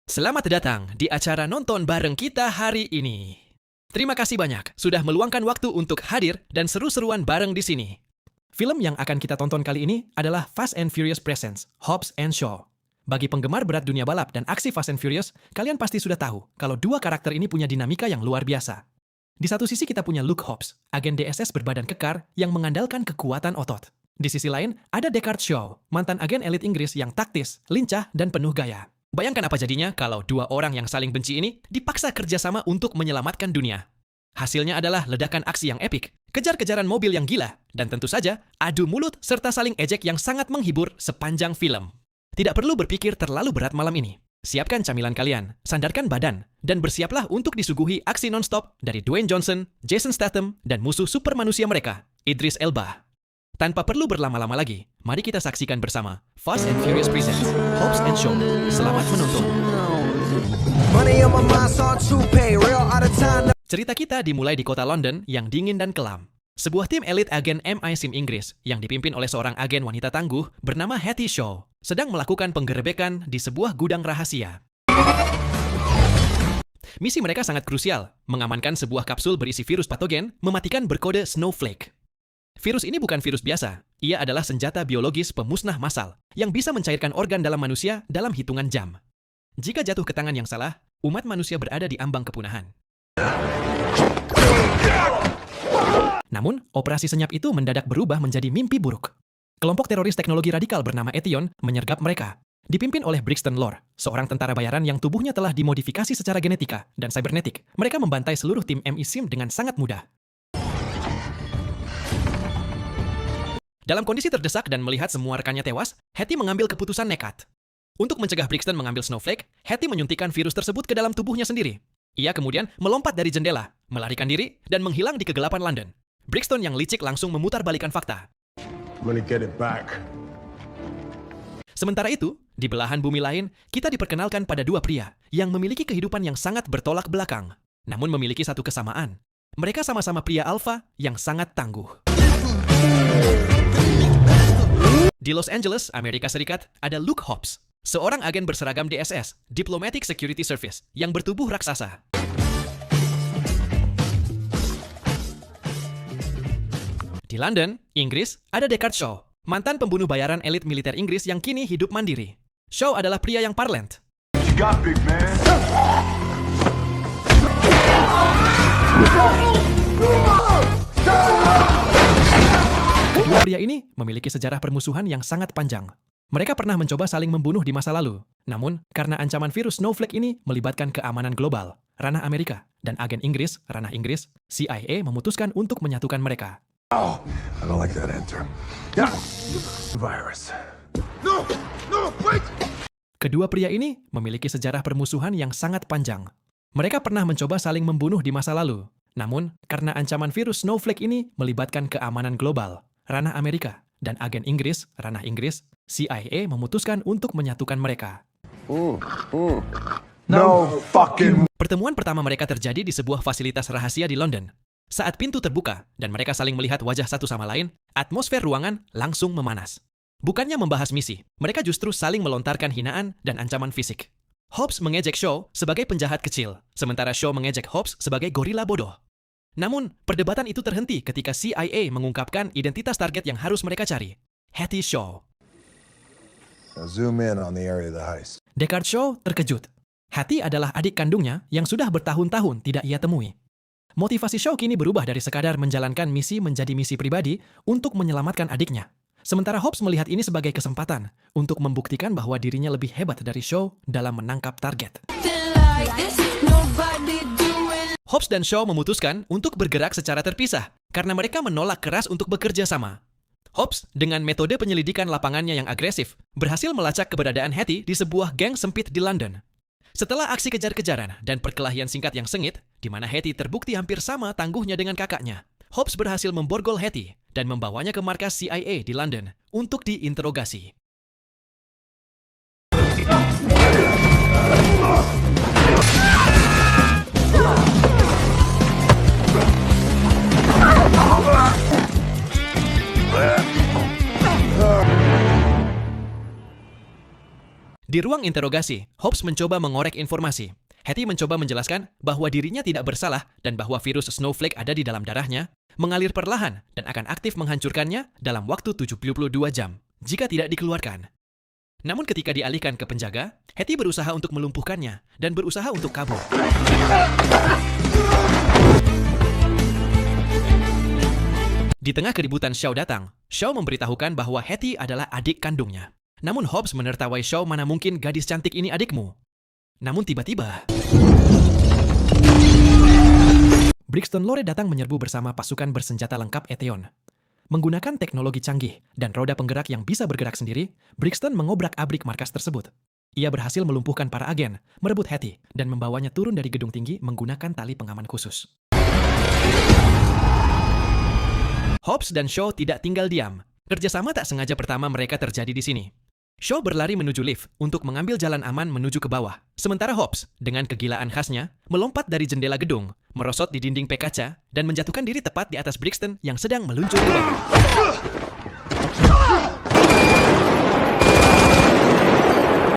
Selamat datang di acara nonton bareng kita hari ini. Terima kasih banyak sudah meluangkan waktu untuk hadir dan seru-seruan bareng di sini. Film yang akan kita tonton kali ini adalah Fast and Furious Presents Hobbs and Shaw. Bagi penggemar berat dunia balap dan aksi Fast and Furious, kalian pasti sudah tahu kalau dua karakter ini punya dinamika yang luar biasa. Di satu sisi kita punya Luke Hobbs, agen DSS berbadan kekar yang mengandalkan kekuatan otot. Di sisi lain, ada Deckard Shaw, mantan agen elit Inggris yang taktis, lincah, dan penuh gaya. Bayangkan apa jadinya kalau dua orang yang saling benci ini dipaksa kerjasama untuk menyelamatkan dunia. Hasilnya adalah ledakan aksi yang epik, kejar-kejaran mobil yang gila, dan tentu saja adu mulut serta saling ejek yang sangat menghibur sepanjang film. Tidak perlu berpikir terlalu berat malam ini. Siapkan camilan kalian, sandarkan badan, dan bersiaplah untuk disuguhi aksi non-stop dari Dwayne Johnson, Jason Statham, dan musuh super manusia mereka, Idris Elba. Tanpa perlu berlama-lama lagi, mari kita saksikan bersama Fast and Furious Presents Hobbs and Shaw. Selamat menonton. Cerita kita dimulai di kota London yang dingin dan kelam. Sebuah tim elit agen MI6 Inggris yang dipimpin oleh seorang agen wanita tangguh bernama Hattie Shaw sedang melakukan penggerebekan di sebuah gudang rahasia. Misi mereka sangat krusial, mengamankan sebuah kapsul berisi virus patogen mematikan berkode Snowflake. Virus ini bukan virus biasa, ia adalah senjata biologis pemusnah massal yang bisa mencairkan organ dalam manusia dalam hitungan jam. Jika jatuh ke tangan yang salah, umat manusia berada di ambang kepunahan. Namun, operasi senyap itu mendadak berubah menjadi mimpi buruk. Kelompok teroris teknologi radikal bernama Etion menyergap mereka. Dipimpin oleh Brixton Lore, seorang tentara bayaran yang tubuhnya telah dimodifikasi secara genetika dan cybernetik, mereka membantai seluruh tim MI6 dengan sangat mudah. Dalam kondisi terdesak dan melihat semua rekannya tewas, Hattie mengambil keputusan nekat. Untuk mencegah Brixton mengambil Snowflake, Hattie menyuntikkan virus tersebut ke dalam tubuhnya sendiri. Ia kemudian melompat dari jendela, melarikan diri, dan menghilang di kegelapan London. Brixton yang licik langsung memutarbalikan fakta. Sementara itu, di belahan bumi lain, kita diperkenalkan pada dua pria yang memiliki kehidupan yang sangat bertolak belakang, namun memiliki satu kesamaan. Mereka sama-sama pria alfa yang sangat tangguh. Di Los Angeles, Amerika Serikat, ada Luke Hobbs, seorang agen berseragam DSS, Diplomatic Security Service, yang bertubuh raksasa. Di London, Inggris, ada Deckard Shaw, mantan pembunuh bayaran elit militer Inggris yang kini hidup mandiri. Shaw adalah pria yang parlent. Kedua pria ini memiliki sejarah permusuhan yang sangat panjang. Mereka pernah mencoba saling membunuh di masa lalu. Namun, karena ancaman virus Snowflake ini melibatkan keamanan global, ranah Amerika, dan agen Inggris, ranah Inggris, CIA memutuskan untuk menyatukan mereka. Oh, I don't like that answer. Yeah, virus. No, wait! Kedua pria ini memiliki sejarah permusuhan yang sangat panjang. Mereka pernah mencoba saling membunuh di masa lalu. Namun, karena ancaman virus Snowflake ini melibatkan keamanan global, ranah Amerika, dan agen Inggris, ranah Inggris, CIA memutuskan untuk menyatukan mereka. No fucking... Pertemuan pertama mereka terjadi di sebuah fasilitas rahasia di London. Saat pintu terbuka dan mereka saling melihat wajah satu sama lain, atmosfer ruangan langsung memanas. Bukannya membahas misi, mereka justru saling melontarkan hinaan dan ancaman fisik. Hobbs mengejek Shaw sebagai penjahat kecil, sementara Shaw mengejek Hobbs sebagai gorila bodoh. Namun, perdebatan itu terhenti ketika CIA mengungkapkan identitas target yang harus mereka cari, Hattie Shaw. Zoom in on the area of the heist. Deckard Shaw terkejut. Hattie adalah adik kandungnya yang sudah bertahun-tahun tidak ia temui. Motivasi Shaw kini berubah dari sekadar menjalankan misi menjadi misi pribadi untuk menyelamatkan adiknya. Sementara Hobbs melihat ini sebagai kesempatan untuk membuktikan bahwa dirinya lebih hebat dari Shaw dalam menangkap target. Hobbs dan Shaw memutuskan untuk bergerak secara terpisah karena mereka menolak keras untuk bekerja sama. Hobbs, dengan metode penyelidikan lapangannya yang agresif, berhasil melacak keberadaan Hattie di sebuah geng sempit di London. Setelah aksi kejar-kejaran dan perkelahian singkat yang sengit, di mana Hattie terbukti hampir sama tangguhnya dengan kakaknya, Hobbs berhasil memborgol Hattie dan membawanya ke markas CIA di London untuk diinterogasi. Di ruang interogasi, Hobbs mencoba mengorek informasi. Hattie mencoba menjelaskan bahwa dirinya tidak bersalah dan bahwa virus Snowflake ada di dalam darahnya, mengalir perlahan dan akan aktif menghancurkannya dalam waktu 72 jam jika tidak dikeluarkan. Namun ketika dialihkan ke penjaga, Hattie berusaha untuk melumpuhkannya dan berusaha untuk kabur. Di tengah keributan, Shaw datang. Shaw memberitahukan bahwa Hattie adalah adik kandungnya. Namun Hobbs menertawai Shaw, mana mungkin gadis cantik ini adikmu. Namun tiba-tiba, Brixton Lore datang menyerbu bersama pasukan bersenjata lengkap Eteon. Menggunakan teknologi canggih dan roda penggerak yang bisa bergerak sendiri, Brixton mengobrak-abrik markas tersebut. Ia berhasil melumpuhkan para agen, merebut Hattie, dan membawanya turun dari gedung tinggi menggunakan tali pengaman khusus. Hobbs dan Shaw tidak tinggal diam. Kerjasama tak sengaja pertama mereka terjadi di sini. Shaw berlari menuju lift untuk mengambil jalan aman menuju ke bawah. Sementara Hobbs, dengan kegilaan khasnya, melompat dari jendela gedung, merosot di dinding pek kaca, dan menjatuhkan diri tepat di atas Brixton yang sedang meluncur ke bawah.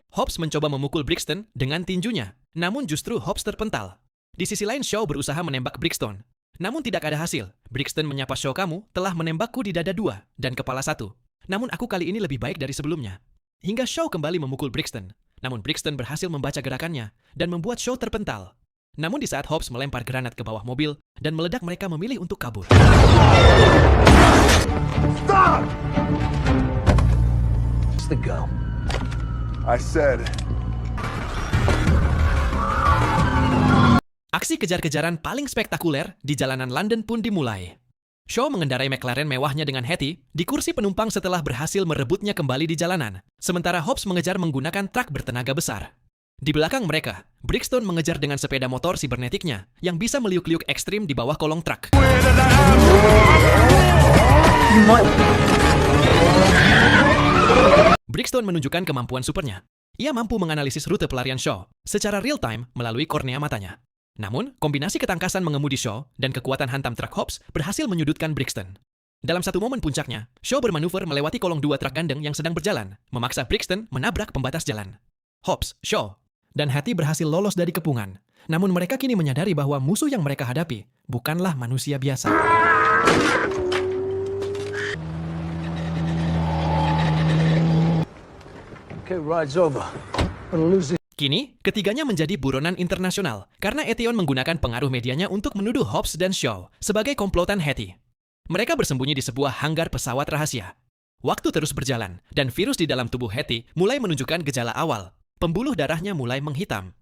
Hobbs mencoba memukul Brixton dengan tinjunya, namun justru Hobbs terpental. Di sisi lain, Shaw berusaha menembak Brixton. Namun tidak ada hasil. Brixton menyapa Shaw, "Kamu telah menembakku di dada 2 dan kepala 1. Namun aku kali ini lebih baik dari sebelumnya." Hingga Shaw kembali memukul Brixton. Namun Brixton berhasil membaca gerakannya dan membuat Shaw terpental. Namun di saat Hobbs melempar granat ke bawah mobil dan meledak, mereka memilih untuk kabur. Stop! It's the go. I said. Aksi kejar-kejaran paling spektakuler di jalanan London pun dimulai. Shaw mengendarai McLaren mewahnya dengan Hattie di kursi penumpang setelah berhasil merebutnya kembali di jalanan, sementara Hobbs mengejar menggunakan truk bertenaga besar. Di belakang mereka, Brixton mengejar dengan sepeda motor sibernetiknya yang bisa meliuk-liuk ekstrim di bawah kolong truk. Brixton menunjukkan kemampuan supernya. Ia mampu menganalisis rute pelarian Shaw secara real-time melalui kornea matanya. Namun, kombinasi ketangkasan mengemudi Shaw dan kekuatan hantam truk Hobbs berhasil menyudutkan Brixton. Dalam satu momen puncaknya, Shaw bermanuver melewati kolong 2 truk gandeng yang sedang berjalan, memaksa Brixton menabrak pembatas jalan. Hobbs, Shaw, dan Hattie berhasil lolos dari kepungan. Namun mereka kini menyadari bahwa musuh yang mereka hadapi bukanlah manusia biasa. Okay, ride's over. We'll lose it. Kini, ketiganya menjadi buronan internasional karena Eteon menggunakan pengaruh medianya untuk menuduh Hobbs dan Shaw sebagai komplotan Hattie. Mereka bersembunyi di sebuah hanggar pesawat rahasia. Waktu terus berjalan, dan virus di dalam tubuh Hattie mulai menunjukkan gejala awal. Pembuluh darahnya mulai menghitam.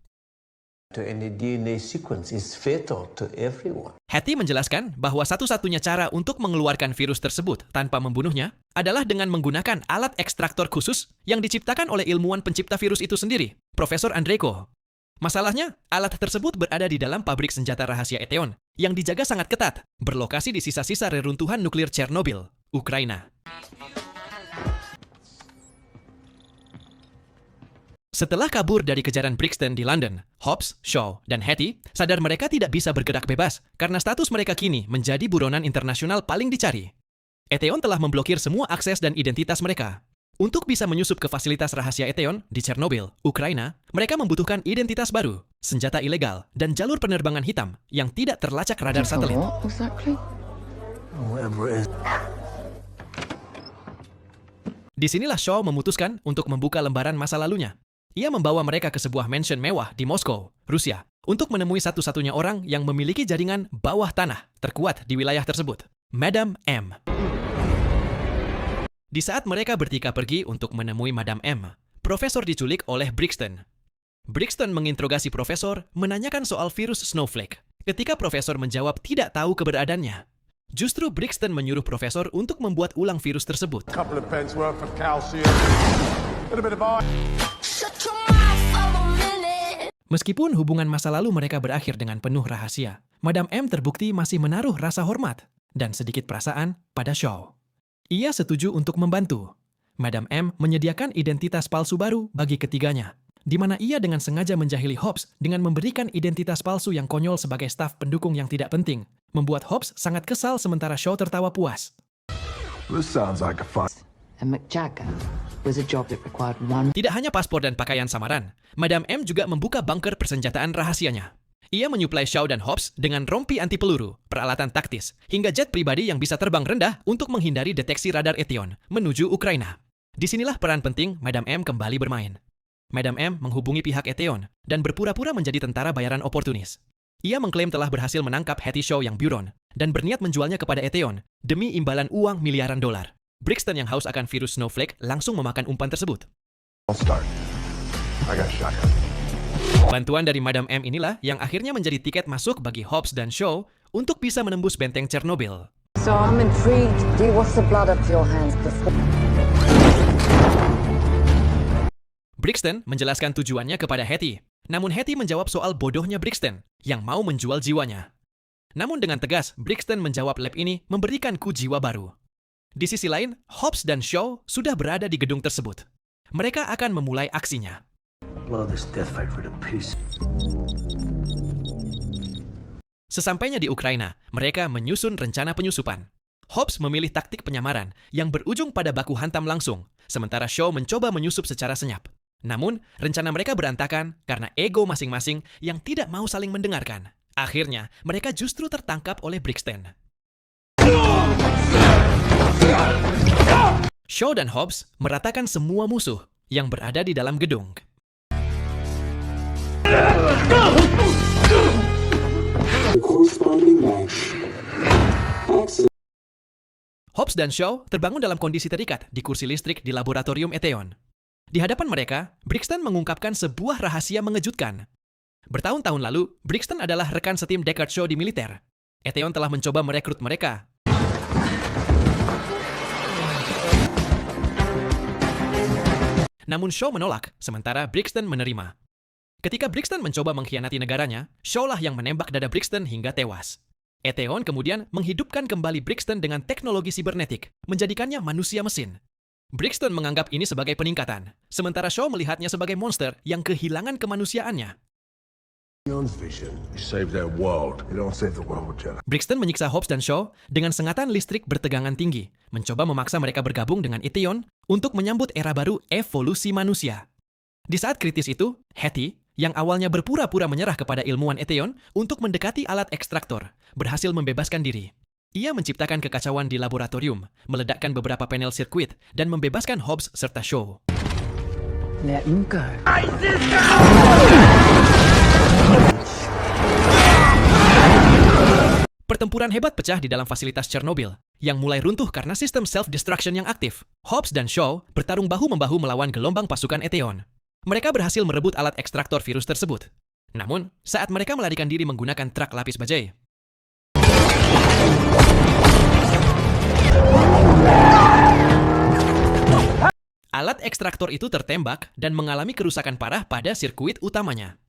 Any DNA sequence is fatal to everyone. Hattie menjelaskan bahwa satu-satunya cara untuk mengeluarkan virus tersebut tanpa membunuhnya adalah dengan menggunakan alat ekstraktor khusus yang diciptakan oleh ilmuwan pencipta virus itu sendiri, Profesor Andreyko. Masalahnya, alat tersebut berada di dalam pabrik senjata rahasia Eteon yang dijaga sangat ketat, berlokasi di sisa-sisa reruntuhan nuklir Chernobyl, Ukraina. Setelah kabur dari kejaran Brixton di London, Hobbs, Shaw, dan Hattie sadar mereka tidak bisa bergerak bebas karena status mereka kini menjadi buronan internasional paling dicari. Eteon telah memblokir semua akses dan identitas mereka. Untuk bisa menyusup ke fasilitas rahasia Eteon di Chernobyl, Ukraina, mereka membutuhkan identitas baru, senjata ilegal, dan jalur penerbangan hitam yang tidak terlacak radar satelit. What exactly? Whatever it is. Disinilah Shaw memutuskan untuk membuka lembaran masa lalunya. Ia membawa mereka ke sebuah mansion mewah di Moskow, Rusia, untuk menemui satu-satunya orang yang memiliki jaringan bawah tanah terkuat di wilayah tersebut, Madame M. Di saat mereka bertiga pergi untuk menemui Madame M, Profesor diculik oleh Brixton. Brixton menginterogasi Profesor, menanyakan soal virus Snowflake. Ketika Profesor menjawab tidak tahu keberadaannya, justru Brixton menyuruh Profesor untuk membuat ulang virus tersebut. Couple of pence worth of calcium. Little bit of iron. Meskipun hubungan masa lalu mereka berakhir dengan penuh rahasia, Madame M terbukti masih menaruh rasa hormat dan sedikit perasaan pada Shaw. Ia setuju untuk membantu. Madame M menyediakan identitas palsu baru bagi ketiganya, di mana ia dengan sengaja menjahili Hobbs dengan memberikan identitas palsu yang konyol sebagai staf pendukung yang tidak penting, membuat Hobbs sangat kesal sementara Shaw tertawa puas. This sounds like a fun. and McJagger was a job that required one Tidak hanya paspor dan pakaian samaran, Madam M juga membuka bunker persenjataan rahasianya. Ia menyuplai Shaw dan Hobbs dengan rompi anti peluru, peralatan taktis, hingga jet pribadi yang bisa terbang rendah untuk menghindari deteksi radar Eteon menuju Ukraina. Disinilah peran penting Madam M kembali bermain. Madam M menghubungi pihak Eteon dan berpura-pura menjadi tentara bayaran oportunis. Ia mengklaim telah berhasil menangkap Hattie Shaw yang buron dan berniat menjualnya kepada Eteon demi imbalan uang miliaran dolar. Brixton yang haus akan virus Snowflake langsung memakan umpan tersebut. I'll start. I got a shotgun. Bantuan dari Madam M inilah yang akhirnya menjadi tiket masuk bagi Hobbs dan Shaw untuk bisa menembus benteng Chernobyl. So I'm intrigued. Do you wash the blood up your hands before? Brixton menjelaskan tujuannya kepada Hattie. Namun Hattie menjawab soal bodohnya Brixton yang mau menjual jiwanya. Namun dengan tegas, Brixton menjawab lab ini memberikanku jiwa baru. Di sisi lain, Hobbs dan Shaw sudah berada di gedung tersebut. Mereka akan memulai aksinya. Blow this death fighter to pieces. Sesampainya di Ukraina, mereka menyusun rencana penyusupan. Hobbs memilih taktik penyamaran yang berujung pada baku hantam langsung, sementara Shaw mencoba menyusup secara senyap. Namun, rencana mereka berantakan karena ego masing-masing yang tidak mau saling mendengarkan. Akhirnya, mereka justru tertangkap oleh Brixton. Shaw dan Hobbs meratakan semua musuh yang berada di dalam gedung. Hobbs dan Shaw terbangun dalam kondisi terikat di kursi listrik di laboratorium Eteon. Di hadapan mereka, Brixton mengungkapkan sebuah rahasia mengejutkan. Bertahun-tahun lalu, Brixton adalah rekan setim Deckard Shaw di militer. Eteon telah mencoba merekrut mereka. Namun Shaw menolak, sementara Brixton menerima. Ketika Brixton mencoba mengkhianati negaranya, Shaw lah yang menembak dada Brixton hingga tewas. Eteon kemudian menghidupkan kembali Brixton dengan teknologi sibernetik, menjadikannya manusia mesin. Brixton menganggap ini sebagai peningkatan, sementara Shaw melihatnya sebagai monster yang kehilangan kemanusiaannya. You save that world. You don't save the world with Jedi. Brixton menyiksa Hobbs dan Shaw dengan sengatan listrik bertegangan tinggi, mencoba memaksa mereka bergabung dengan Eteon untuk menyambut era baru evolusi manusia. Di saat kritis itu, Hattie, yang awalnya berpura-pura menyerah kepada ilmuwan Eteon untuk mendekati alat ekstraktor, berhasil membebaskan diri. Ia menciptakan kekacauan di laboratorium, meledakkan beberapa panel sirkuit, dan membebaskan Hobbs serta Shaw. let him go. Pertempuran hebat pecah di dalam fasilitas Chernobyl, yang mulai runtuh karena sistem self-destruction yang aktif. Hobbs dan Shaw bertarung bahu-membahu melawan gelombang pasukan Eteon. Mereka berhasil merebut alat ekstraktor virus tersebut. Namun, saat mereka melarikan diri menggunakan truk lapis bajai, alat ekstraktor itu tertembak dan mengalami kerusakan parah pada sirkuit utamanya.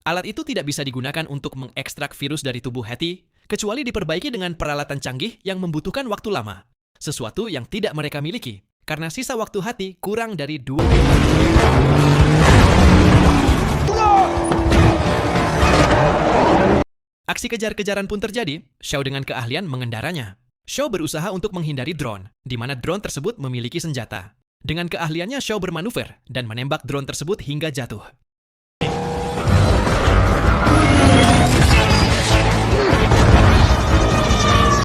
Alat itu tidak bisa digunakan untuk mengekstrak virus dari tubuh Hattie, kecuali diperbaiki dengan peralatan canggih yang membutuhkan waktu lama. Sesuatu yang tidak mereka miliki, karena sisa waktu Hattie kurang dari 2 minggu. Aksi kejar-kejaran pun terjadi, Shaw dengan keahlian mengendaranya. Shaw berusaha untuk menghindari drone, di mana drone tersebut memiliki senjata. Dengan keahliannya, Shaw bermanuver dan menembak drone tersebut hingga jatuh.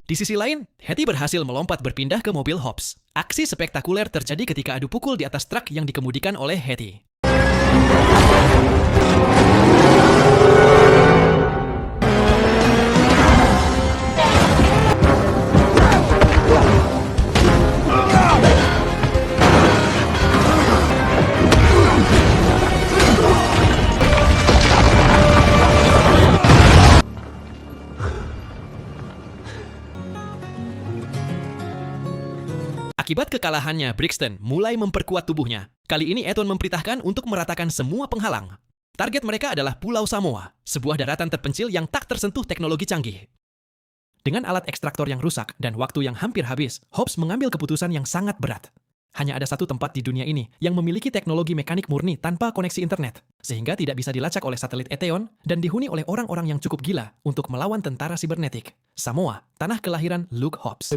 Di sisi lain, Hattie berhasil melompat berpindah ke mobil Hobbs. Aksi spektakuler terjadi ketika adu pukul di atas truk yang dikemudikan oleh Hattie. Akibat kekalahannya, Brixton mulai memperkuat tubuhnya. Kali ini Eteon memperintahkan untuk meratakan semua penghalang. Target mereka adalah Pulau Samoa, sebuah daratan terpencil yang tak tersentuh teknologi canggih. Dengan alat ekstraktor yang rusak dan waktu yang hampir habis, Hobbs mengambil keputusan yang sangat berat. Hanya ada satu tempat di dunia ini yang memiliki teknologi mekanik murni tanpa koneksi internet, sehingga tidak bisa dilacak oleh satelit Eteon dan dihuni oleh orang-orang yang cukup gila untuk melawan tentara sibernetik. Samoa, tanah kelahiran Luke Hobbs.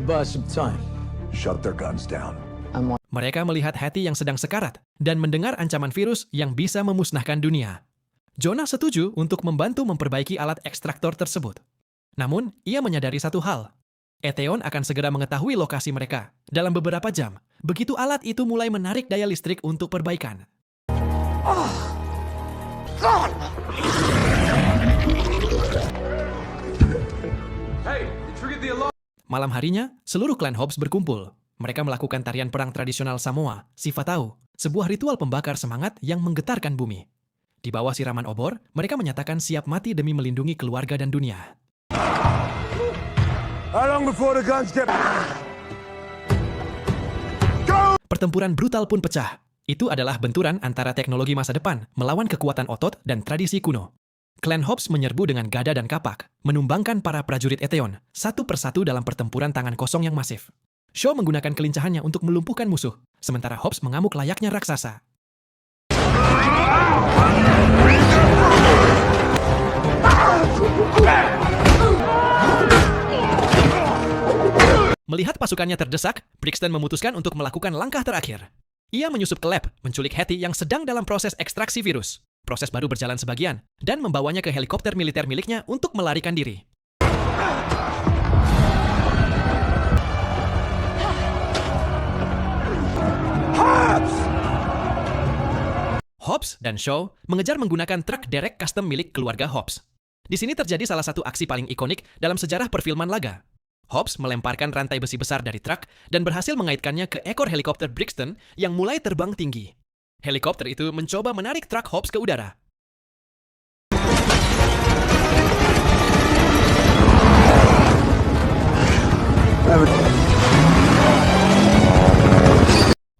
Shut their guns down. And what Mereka melihat Hattie yang sedang sekarat dan mendengar ancaman virus yang bisa memusnahkan dunia. Jonah setuju untuk membantu memperbaiki alat ekstraktor tersebut. Namun, ia menyadari satu hal. Eteon akan segera mengetahui lokasi mereka dalam beberapa jam, begitu alat itu mulai menarik daya listrik untuk perbaikan. Malam harinya, seluruh klan Hobbs berkumpul. Mereka melakukan tarian perang tradisional Samoa, Sifatau, sebuah ritual pembakar semangat yang menggetarkan bumi. Di bawah siraman obor, mereka menyatakan siap mati demi melindungi keluarga dan dunia. How long before the guns get... Pertempuran brutal pun pecah. Itu adalah benturan antara teknologi masa depan melawan kekuatan otot dan tradisi kuno. Klan Hobbs menyerbu dengan gada dan kapak, menumbangkan para prajurit Eteon satu persatu dalam pertempuran tangan kosong yang masif. Shaw menggunakan kelincahannya untuk melumpuhkan musuh, sementara Hobbs mengamuk layaknya raksasa. Melihat pasukannya terdesak, Brixton memutuskan untuk melakukan langkah terakhir. Ia menyusup ke lab, menculik Hattie yang sedang dalam proses ekstraksi virus. Proses baru berjalan sebagian, dan membawanya ke helikopter militer miliknya untuk melarikan diri. Hobbs dan Shaw mengejar menggunakan truk derek custom milik keluarga Hobbs. Di sini terjadi salah satu aksi paling ikonik dalam sejarah perfilman laga. Hobbs melemparkan rantai besi besar dari truk dan berhasil mengaitkannya ke ekor helikopter Brixton yang mulai terbang tinggi. Helikopter itu mencoba menarik truk Hobbs ke udara.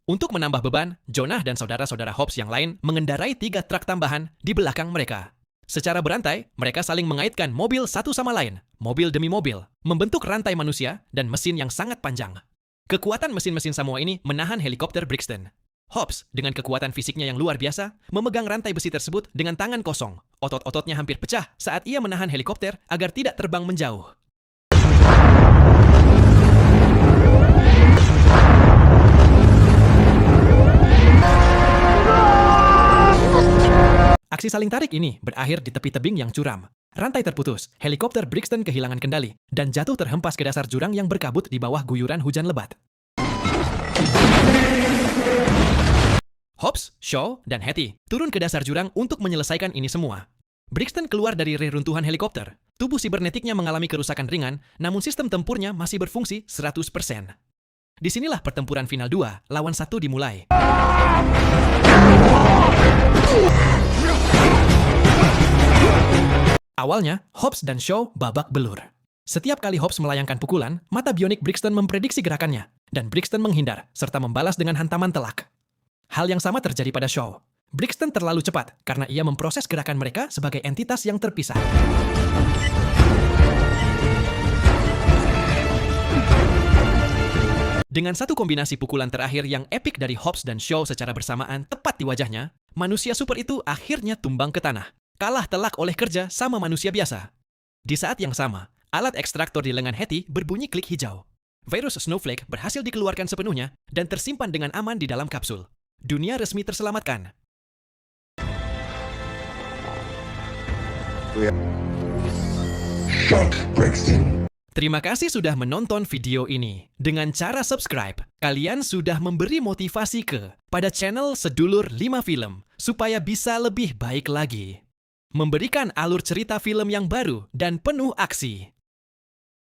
Untuk menambah beban, Jonah dan saudara-saudara Hobbs yang lain mengendarai 3 truk tambahan di belakang mereka. Secara berantai, mereka saling mengaitkan mobil satu sama lain, mobil demi mobil, membentuk rantai manusia dan mesin yang sangat panjang. Kekuatan mesin-mesin Samoa ini menahan helikopter Brixton. Hobbs, dengan kekuatan fisiknya yang luar biasa, memegang rantai besi tersebut dengan tangan kosong. Otot-ototnya hampir pecah saat ia menahan helikopter agar tidak terbang menjauh. Aksi saling tarik ini berakhir di tepi tebing yang curam. Rantai terputus, helikopter Brixton kehilangan kendali, dan jatuh terhempas ke dasar jurang yang berkabut di bawah guyuran hujan lebat. Hobbs, Shaw, dan Hattie turun ke dasar jurang untuk menyelesaikan ini semua. Brixton keluar dari reruntuhan helikopter. Tubuh sibernetiknya mengalami kerusakan ringan, namun sistem tempurnya masih berfungsi 100%. Disinilah pertempuran final 2 lawan 1 dimulai. Awalnya, Hobbs dan Shaw babak belur. Setiap kali Hobbs melayangkan pukulan, mata bionik Brixton memprediksi gerakannya, dan Brixton menghindar, serta membalas dengan hantaman telak. Hal yang sama terjadi pada Shaw. Brixton terlalu cepat, karena ia memproses gerakan mereka sebagai entitas yang terpisah. Dengan satu kombinasi pukulan terakhir yang epik dari Hobbs dan Shaw secara bersamaan tepat di wajahnya, manusia super itu akhirnya tumbang ke tanah. Kalah telak oleh kerja sama manusia biasa. Di saat yang sama, alat ekstraktor di lengan Hattie berbunyi klik hijau. Virus Snowflake berhasil dikeluarkan sepenuhnya dan tersimpan dengan aman di dalam kapsul. Dunia resmi terselamatkan. Shut, Brixton. Terima kasih sudah menonton video ini. Dengan cara subscribe, kalian sudah memberi motivasi pada channel Sedulur 5 Film supaya bisa lebih baik lagi. Memberikan alur cerita film yang baru dan penuh aksi.